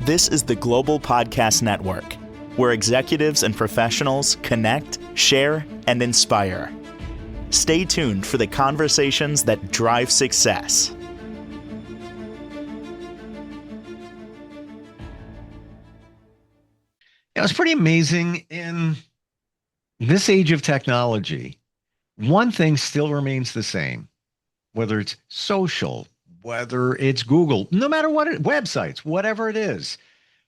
This is the Global Podcast Network, where executives and professionals connect, share, and inspire. Stay tuned for the conversations that drive success. It's pretty amazing in this age of technology. One thing still remains the same, whether it's social, whether it's Google, no matter what websites, whatever it is.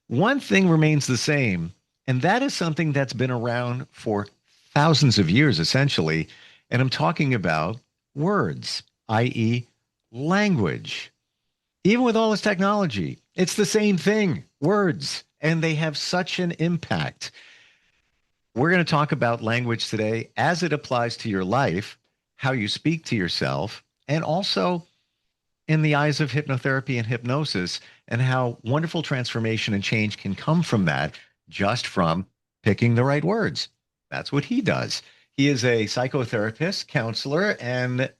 One thing remains the same, and that is something that's been around for thousands of years, essentially. And I'm talking about words, i.e., language. Even with all this technology, it's the same thing, words, and they have such an impact. We're going to talk about language today as it applies to your life, how you speak to yourself, and also in the eyes of hypnotherapy and hypnosis, and how wonderful transformation and change can come from that just from picking the right words. That's what he does. He is a psychotherapist, counselor, and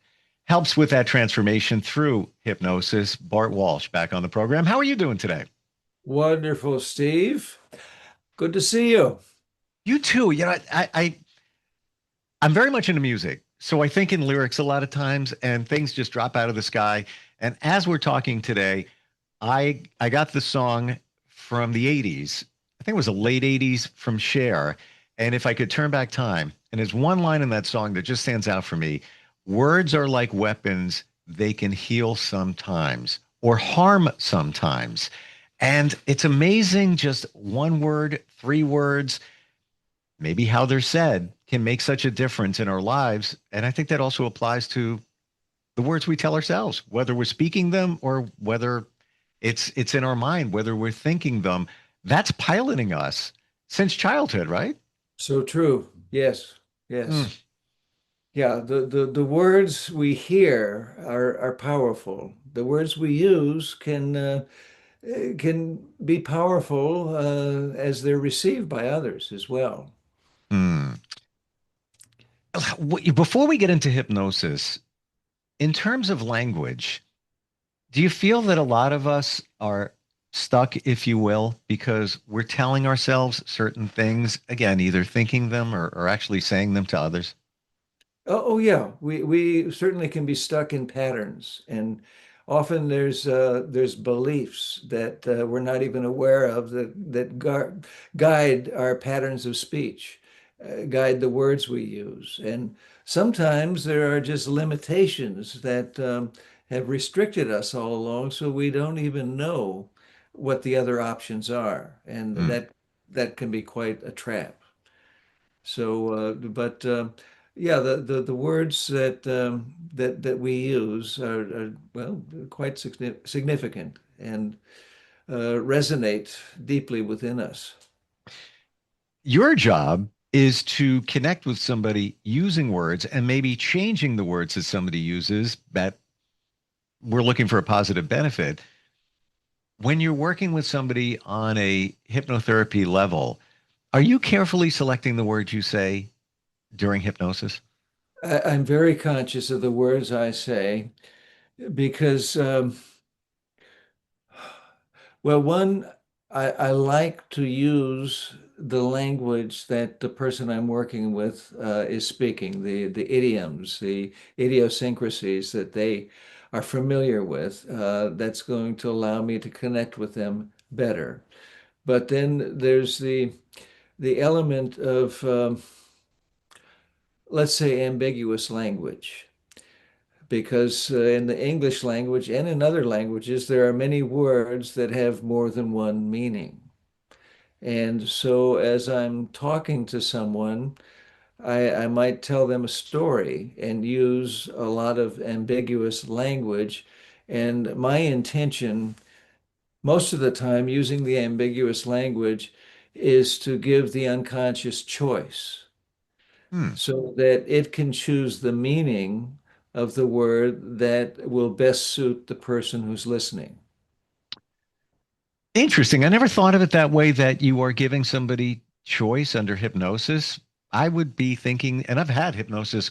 helps with that transformation through hypnosis. Bart Walsh back on the program. How are you doing today? Wonderful, Steve. Good to see you. You too. I'm very much into music. So I think in lyrics a lot of times, and things just drop out of the sky. And as we're talking today, I got the song from the 80s. I think it was the late 80s from Cher. And if I could turn back time, and there's one line in that song that just stands out for me. Words are like weapons. They can heal sometimes or harm sometimes. And it's amazing, just one word, three words, maybe how they're said can make such a difference in our lives. And I think that also applies to the words we tell ourselves, whether we're speaking them or whether it's in our mind, whether we're thinking them. That's piloting us since childhood, right? So true. Yes. Yes. Mm. Yeah, the words we hear are powerful. The words we use can be powerful as they're received by others as well. Mm. Before we get into hypnosis, in terms of language, do you feel that a lot of us are stuck, if you will, because we're telling ourselves certain things, again, either thinking them or actually saying them to others? Oh yeah, we certainly can be stuck in patterns, and often there's beliefs that we're not even aware of that guide our patterns of speech, guide the words we use, and sometimes there are just limitations that have restricted us all along, so we don't even know what the other options are, and Mm. that can be quite a trap. So, but yeah, the words that we use are well quite significant and resonate deeply within us. Your job is to connect with somebody using words and maybe changing the words that somebody uses that we're looking for a positive benefit. When you're working with somebody on a hypnotherapy level, are you carefully selecting the words you say during hypnosis? I'm very conscious of the words I say because, well, one, I like to use the language that the person I'm working with is speaking, the idioms, the idiosyncrasies that they are familiar with. That's going to allow me to connect with them better. But then there's the element of, let's say, ambiguous language. Because in the English language and in other languages, there are many words that have more than one meaning. And so as I'm talking to someone, I might tell them a story and use a lot of ambiguous language. And my intention, most of the time, using the ambiguous language, is to give the unconscious choice Hmm. so that it can choose the meaning of the word that will best suit the person who's listening. Interesting. I never thought of it that way, that you are giving somebody choice under hypnosis. I would be thinking, and I've had hypnosis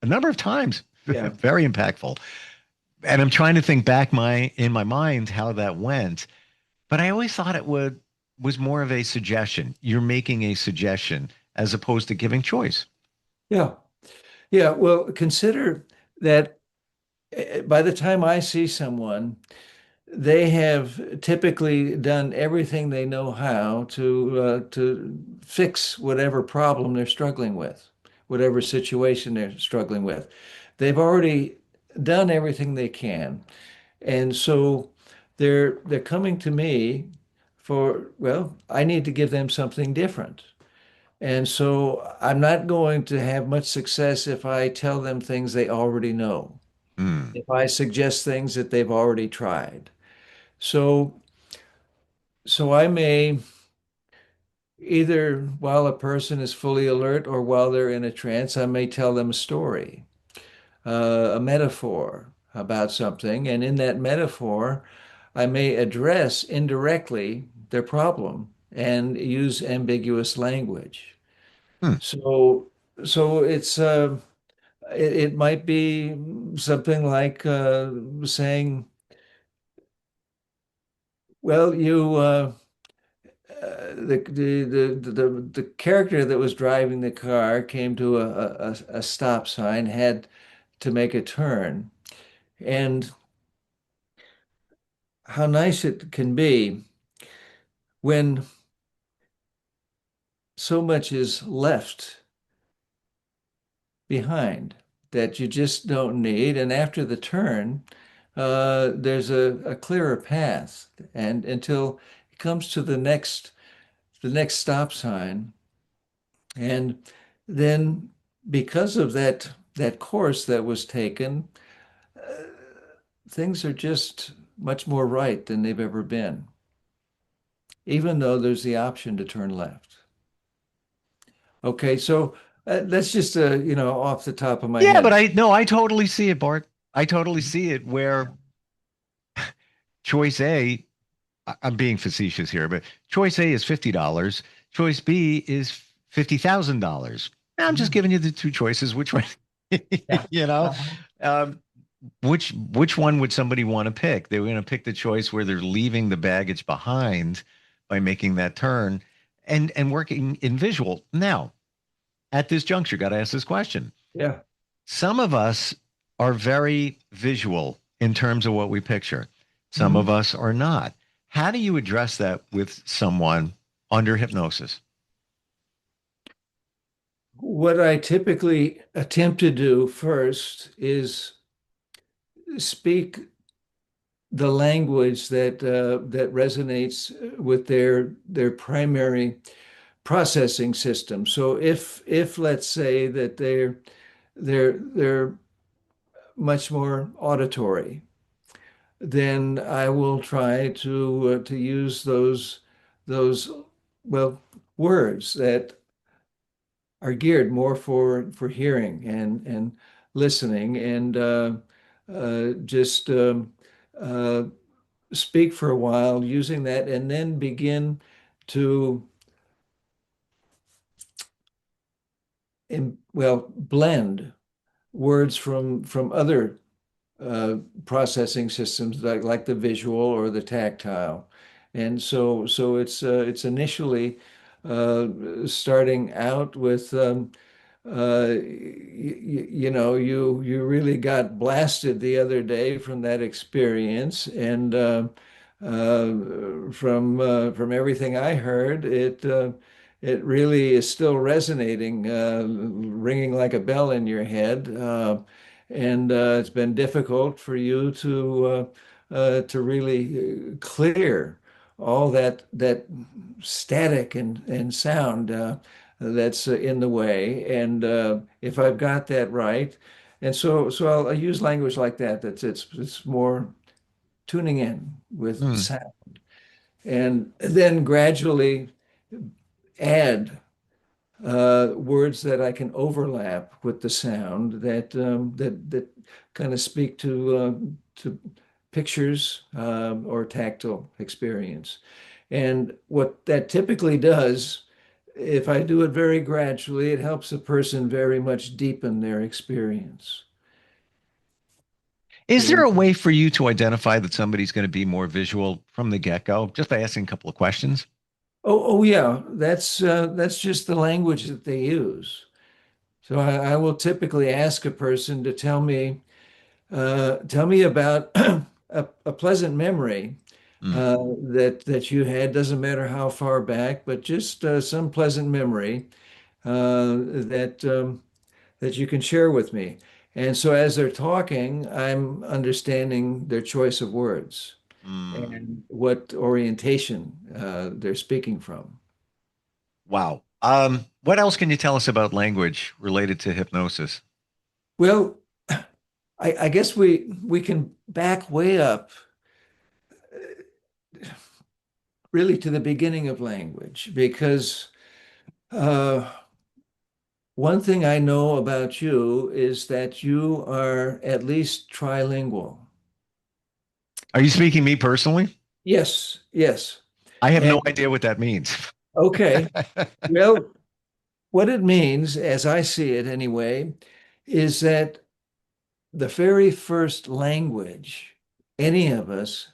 a number of times, Yeah. very impactful. And I'm trying to think back in my mind how that went. But I always thought it would was more of a suggestion. You're making a suggestion as opposed to giving choice. Yeah. Yeah. Well, consider that by the time I see someone, they have typically done everything they know how to fix whatever problem they're struggling with, whatever situation they're struggling with. They've already done everything they can, and so they're coming to me for, well, I need to give them something different. And so I'm not going to have much success if I tell them things they already know, Hmm. if I suggest things that they've already tried. So So I may either while a person is fully alert or while they're in a trance, I may tell them a story, a metaphor about something. And in that metaphor, I may address indirectly their problem and use ambiguous language. Hmm. So, so it might be something like saying, well, the character that was driving the car came to a stop sign, had to make a turn. And how nice it can be when so much is left behind that you just don't need. And after the turn, there's a clearer path. And until it comes to the next stop sign. And then because of that course that was taken, things are just much more right than they've ever been, even though there's the option to turn left. Okay, so that's just off the top of my Yeah, but head. I no, I totally see it, Bart. I totally see it where choice A, I'm being facetious here, but choice A is $50. Choice B is $50,000. I'm just Mhm. giving you the two choices. Which one, Yeah. you know, Uh-huh. um, which one would somebody want to pick? They were going to pick the choice where they're leaving the baggage behind by making that turn and working in visual. Now, at this juncture, got to ask this question. Yeah. Some of us are very visual in terms of what we picture. Some of Mhm. us are not. How do you address that with someone under hypnosis? What I typically attempt to do first is speak the language that resonates with their primary processing system. So if let's say that they're much more auditory, then I will try to use those well words that are geared more for hearing and listening and just uh, speak for a while using that and then begin to blend words from other uh, processing systems like the visual or the tactile. And so it's initially starting out with you really got blasted the other day from that experience, and from everything I heard, it really is still resonating, ringing like a bell in your head, and it's been difficult for you to really clear all that static and sound that's in the way. And if I've got that right, and so I'll use language like that. It's more tuning in with Hmm. sound, and then gradually add words that I can overlap with the sound that kind of speak to pictures or tactile experience. And what that typically does, if I do it very gradually, it helps a person very much deepen their experience. Is there And a way for you to identify that somebody's going to be more visual from the get-go, just by asking a couple of questions? oh yeah, that's just the language that they use. So I will typically ask a person to tell me about a pleasant memory Mm, that you had. Doesn't matter how far back, but just some pleasant memory that you can share with me. And so as they're talking, I'm understanding their choice of words mm. and what orientation they're speaking from. Wow. What else can you tell us about language related to hypnosis? Well, I guess we can back way up really to the beginning of language because uh, one thing I know about you is that you are at least trilingual. Are you speaking me personally? Yes, yes. I have no And idea what that means. okay, well, what it means, as I see it anyway, is that the very first language any of us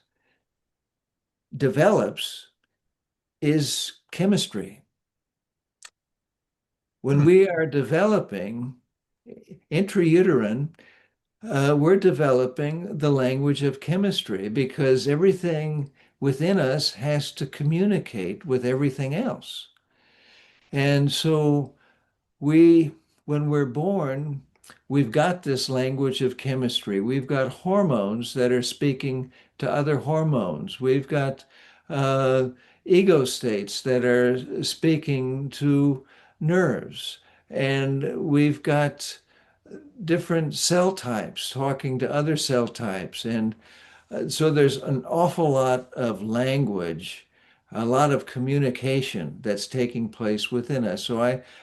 develops is chemistry. When Hmm. we are developing intrauterine, we're developing the language of chemistry because everything within us has to communicate with everything else. And so we, when we're born, we've got this language of chemistry. We've got hormones that are speaking to other hormones. We've got uh, ego states that are speaking to nerves. And we've got different cell types talking to other cell types. And so there's an awful lot of language, a lot of communication that's taking place within us. So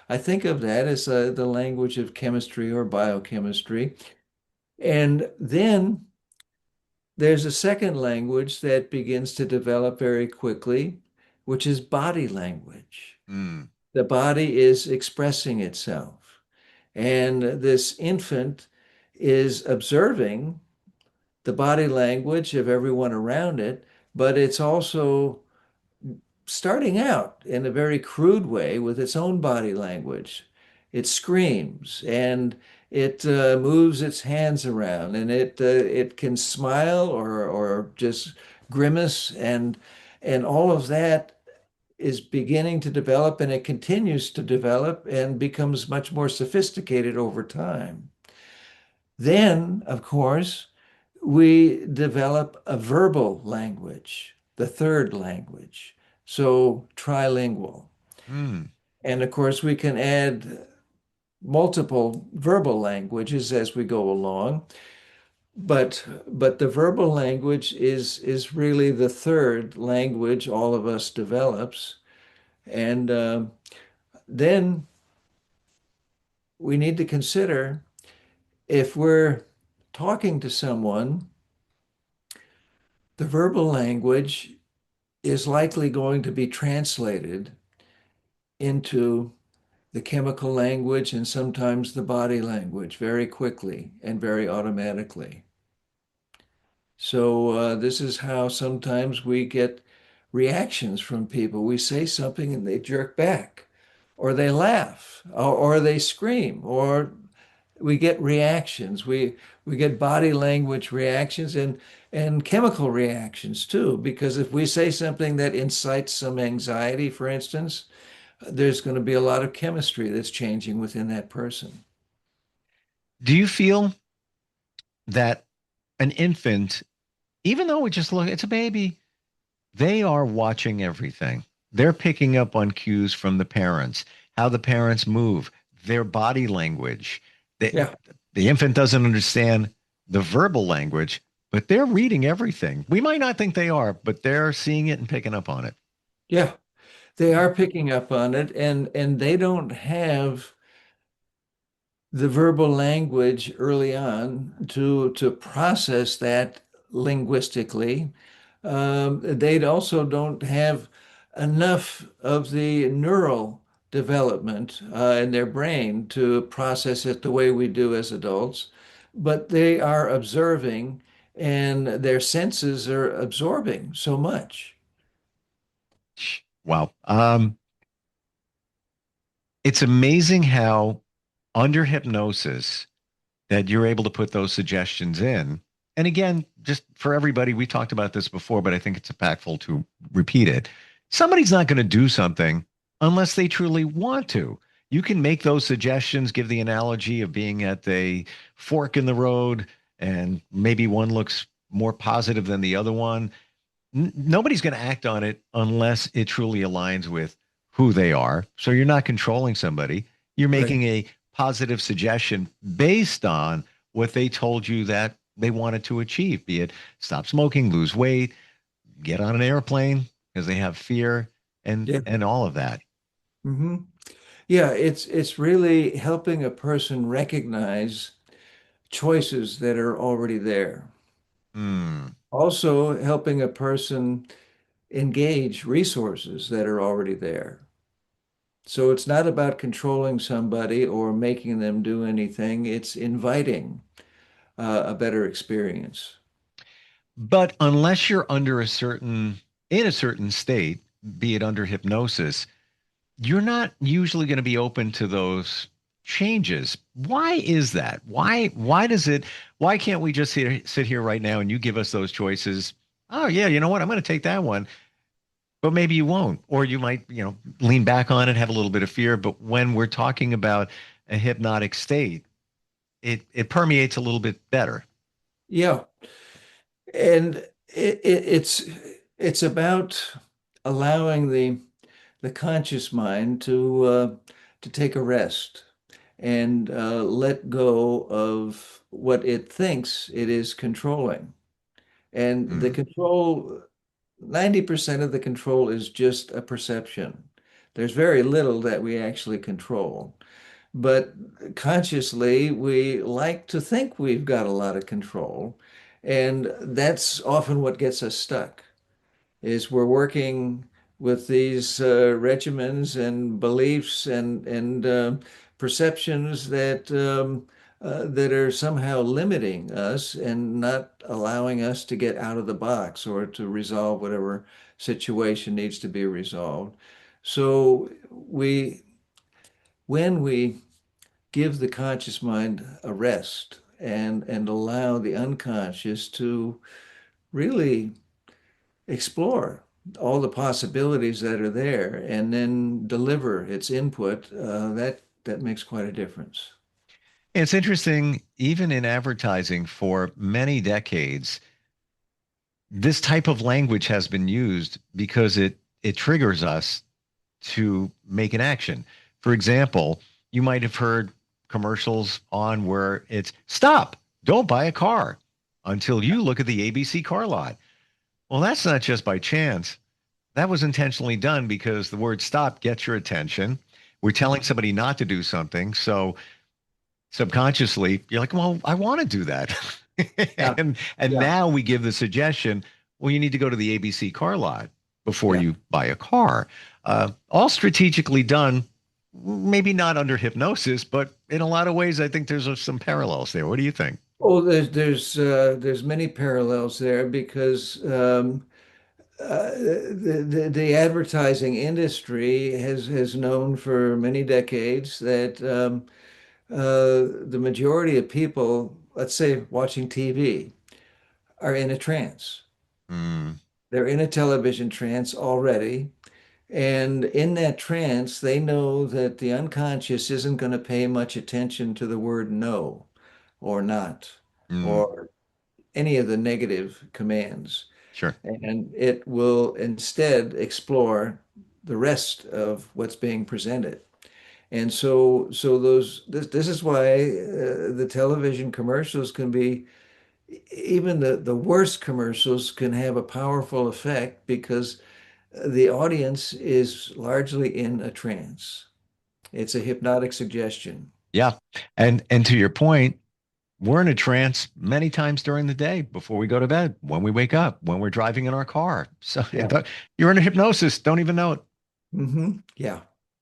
I think of that as the language of chemistry or biochemistry. And then there's a second language that begins to develop very quickly, which is body language. Mm, The body is expressing itself. And this infant is observing the body language of everyone around it, but it's also starting out in a very crude way with its own body language. It screams and it moves its hands around and it can smile or just grimace and all of that is beginning to develop and it continues to develop and becomes much more sophisticated over time. Then, of course, we develop a verbal language, the third language, so trilingual. mm, And of course, we can add multiple verbal languages as we go along, but the verbal language is really the third language all of us develops. And then we need to consider if we're talking to someone, the verbal language is likely going to be translated into the chemical language and sometimes the body language very quickly and very automatically. So, this is how sometimes we get reactions from people. We say something and they jerk back, or they laugh, or they scream, or we get reactions. We get body language reactions and chemical reactions too, because if we say something that incites some anxiety, for instance, there's going to be a lot of chemistry that's changing within that person. Do you feel that an infant, even though we just look, it's a baby, they are watching everything. They're picking up on cues from the parents, how the parents move, their body language. The, Yeah, the infant doesn't understand the verbal language, but they're reading everything. We might not think they are, but they're seeing it and picking up on it. yeah, they are picking up on it, and they don't have the verbal language early on to process that linguistically. They also don't have enough of the neural development in their brain to process it the way we do as adults. but they are observing and their senses are absorbing so much. Wow. It's amazing how under hypnosis that you're able to put those suggestions in. And again, just for everybody, we talked about this before, but I think it's impactful to repeat it. Somebody's not going to do something unless they truly want to. You can make those suggestions, give the analogy of being at a fork in the road, and maybe one looks more positive than the other one. Nobody's going to act on it unless it truly aligns with who they are. So you're not controlling somebody. You're Right. making a positive suggestion based on what they told you that they wanted to achieve, be it stop smoking, lose weight, get on an airplane because they have fear Yeah. and all of that. hmm Yeah, it's really helping a person recognize choices that are already there. Hmm. Also helping a person engage resources that are already there. So it's not about controlling somebody or making them do anything. It's inviting a better experience. But unless you're in a certain state, be it under hypnosis, you're not usually going to be open to those changes. Why is that? Why can't we just sit here right now and you give us those choices? Oh yeah, you know what? I'm going to take that one. But maybe you won't, or you might, lean back on it, have a little bit of fear. But when we're talking about a hypnotic state, it permeates a little bit better. Yeah, and it's about allowing the conscious mind to take a rest and let go of what it thinks it is controlling. And the Mm, control, 90% of the control is just a perception. There's very little that we actually control. But consciously, we like to think we've got a lot of control. And that's often what gets us stuck, is we're working with these regimens and beliefs and perceptions that are somehow limiting us and not allowing us to get out of the box or to resolve whatever situation needs to be resolved. So when we give the conscious mind a rest and allow the unconscious to really explore all the possibilities that are there and then deliver its input, that makes quite a difference. it's interesting, even in advertising for many decades, this type of language has been used because it triggers us to make an action. For example, you might have heard commercials on where it's stop, don't buy a car until you look at the ABC car lot. Well, that's not just by chance. That was intentionally done because the word stop gets your attention. We're telling somebody not to do something. So subconsciously, you're like, well, I want to do that. Yeah, and yeah, now we give the suggestion, well, you need to go to the ABC car lot before yeah. you buy a car. All strategically done, maybe not under hypnosis, but in a lot of ways, I think there's some parallels there. What do you think? Oh, there's many parallels there because the advertising industry has known for many decades that the majority of people, let's say watching TV, are in a trance. Mm, They're in a television trance already. And in that trance, they know that the unconscious isn't going to pay much attention to the word no or not mm, or any of the negative commands. sure. And it will instead explore the rest of what's being presented. And so this is why the television commercials can be, even the worst commercials can have a powerful effect because the audience is largely in a trance. It's a hypnotic suggestion. Yeah. And to your point, we're in a trance many times during the day before we go to bed, when we wake up, when we're driving in our car. So Yeah. you're in a hypnosis, don't even know it. Yeah.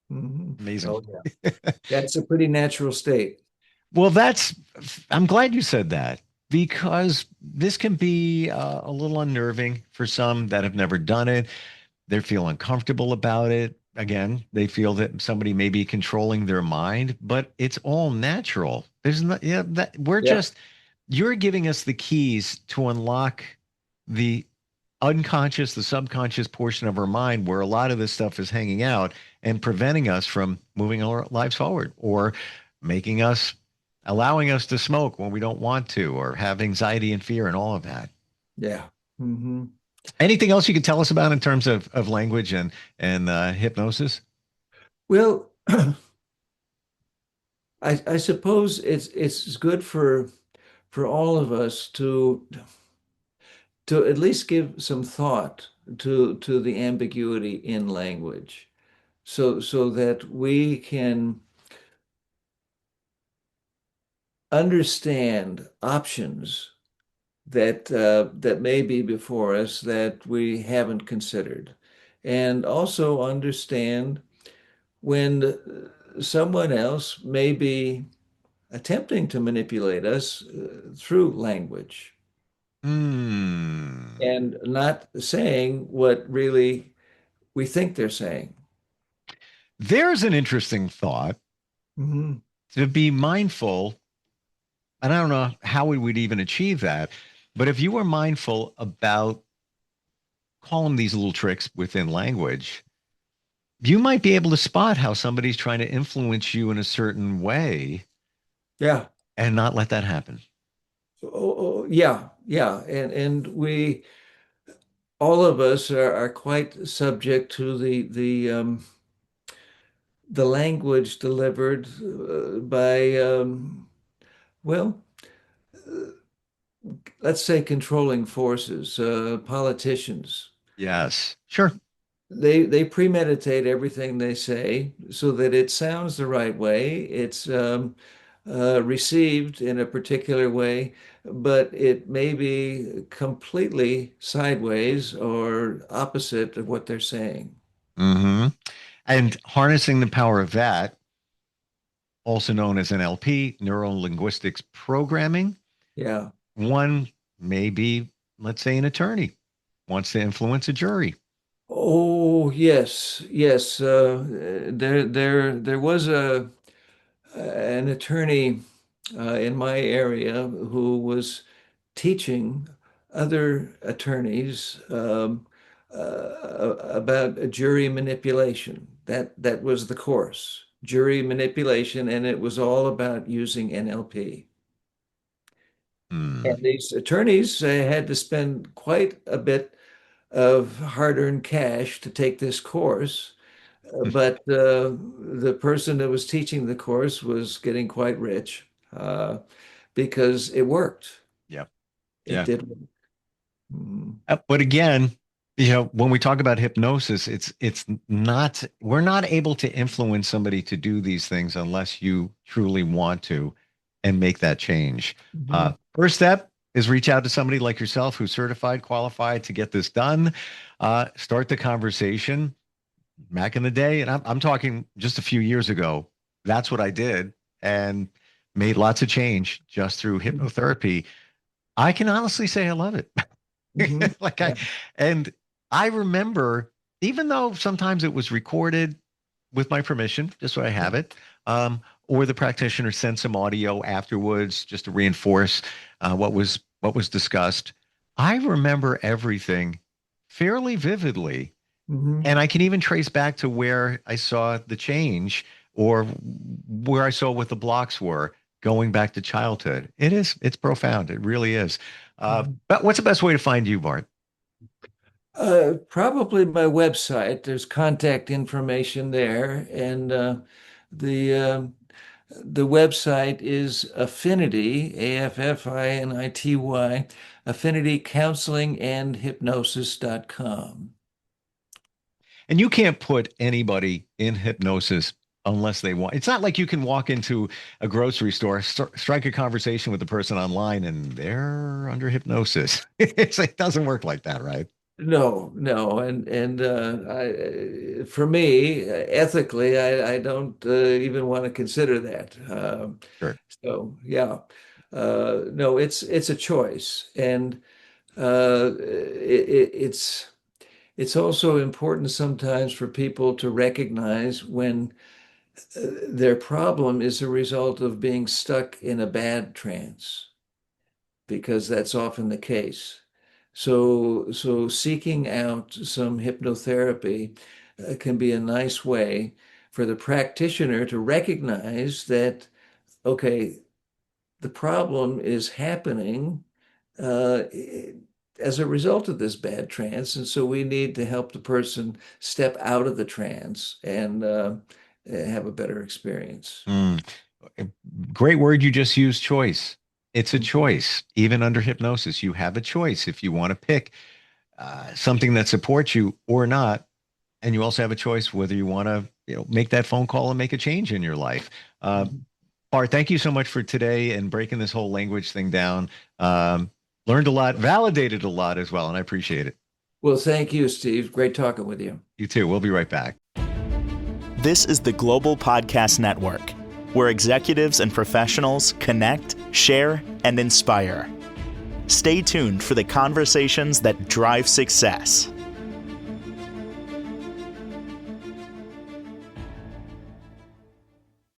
Amazing. Oh, yeah. That's a pretty natural state. Well, I'm glad you said that because this can be a little unnerving for some that have never done it. They feel uncomfortable about it. Again, they feel that somebody may be controlling their mind, but it's all natural. There's not, yeah, that Yeah. you're giving us the keys to unlock the unconscious, the subconscious portion of our mind where a lot of this stuff is hanging out and preventing us from moving our lives forward or making us, allowing us to smoke when we don't want to or have anxiety and fear and all of that. Yeah. Hmm. Anything else you could tell us about in terms of language and hypnosis? Well, I suppose it's good for all of us to at least give some thought to the ambiguity in language, so that we can understand options that may be before us that we haven't considered, and also understand when someone else may be attempting to manipulate us through language Hmm. and not saying what really we think they're saying. There's an interesting thought Mhm. to be mindful, and I don't know how we would even achieve that, but if you were mindful about, call them these little tricks within language, you might be able to spot how somebody's trying to influence you in a certain way Yeah. and not let that happen. Yeah. Yeah. And we all of us are quite subject to the language delivered by well, let's say controlling forces, politicians. Yes, sure. They premeditate everything they say so that it sounds the right way. It's received in a particular way, but it may be completely sideways or opposite of what they're saying. Hmm. And harnessing the power of that, also known as NLP, neuro linguistics programming, Yeah. one may be, let's say, an attorney wants to influence a jury. Oh, yes, yes. There was a an attorney in my area who was teaching other attorneys about jury manipulation. That was the course, jury manipulation, and it was all about using NLP. Hmm. And these attorneys had to spend quite a bit of hard-earned cash to take this course. But the person that was teaching the course was getting quite rich because it worked. Yeah. It Yeah. did work. Mhm. But again, when we talk about hypnosis, it's not we're not able to influence somebody to do these things unless you truly want to and make that change. Mhm. First step is reach out to somebody like yourself who's certified, qualified to get this done. Start the conversation. Back in the day, and I'm talking just a few years ago, that's what I did and made lots of change just through hypnotherapy. I can honestly say I love it. Mhm. like I Yeah. and I remember, even though sometimes it was recorded with my permission, just so I have it, or the practitioner sent some audio afterwards just to reinforce what was discussed. I remember everything fairly vividly, Mhm. and I can even trace back to where I saw the change or where I saw what the blocks were going back to childhood. It's profound. It really is. Mhm. But what's the best way to find you, Bart? Probably my website. There's contact information there, and the uh, the website is Affinity, Affinity, Affinity Counseling and Hypnosis.com. And you can't put anybody in hypnosis unless they want. It's not like you can walk into a grocery store, strike a conversation with the person online, and they're under hypnosis. It doesn't work like that, right? No, for me, ethically, I don't even want to consider that. Sure. So yeah, no, it's a choice, and it's also important sometimes for people to recognize when their problem is a result of being stuck in a bad trance, because that's often the case. So seeking out some hypnotherapy can be a nice way for the practitioner to recognize that, okay, the problem is happening uh, as a result of this bad trance. And so we need to help the person step out of the trance and have a better experience. Mm. Great word you just used, choice. It's a choice. Even under hypnosis, you have a choice if you want to pick something that supports you or not. And you also have a choice whether you want to, make that phone call and make a change in your life. Mhm. Bart, thank you so much for today and breaking this whole language thing down. Learned a lot, validated a lot as well, and I appreciate it. Well, thank you, Steve. Great talking with you. You too. We'll be right back. This is the Global Podcast Network, where executives and professionals connect, share, and inspire. Stay tuned for the conversations that drive success.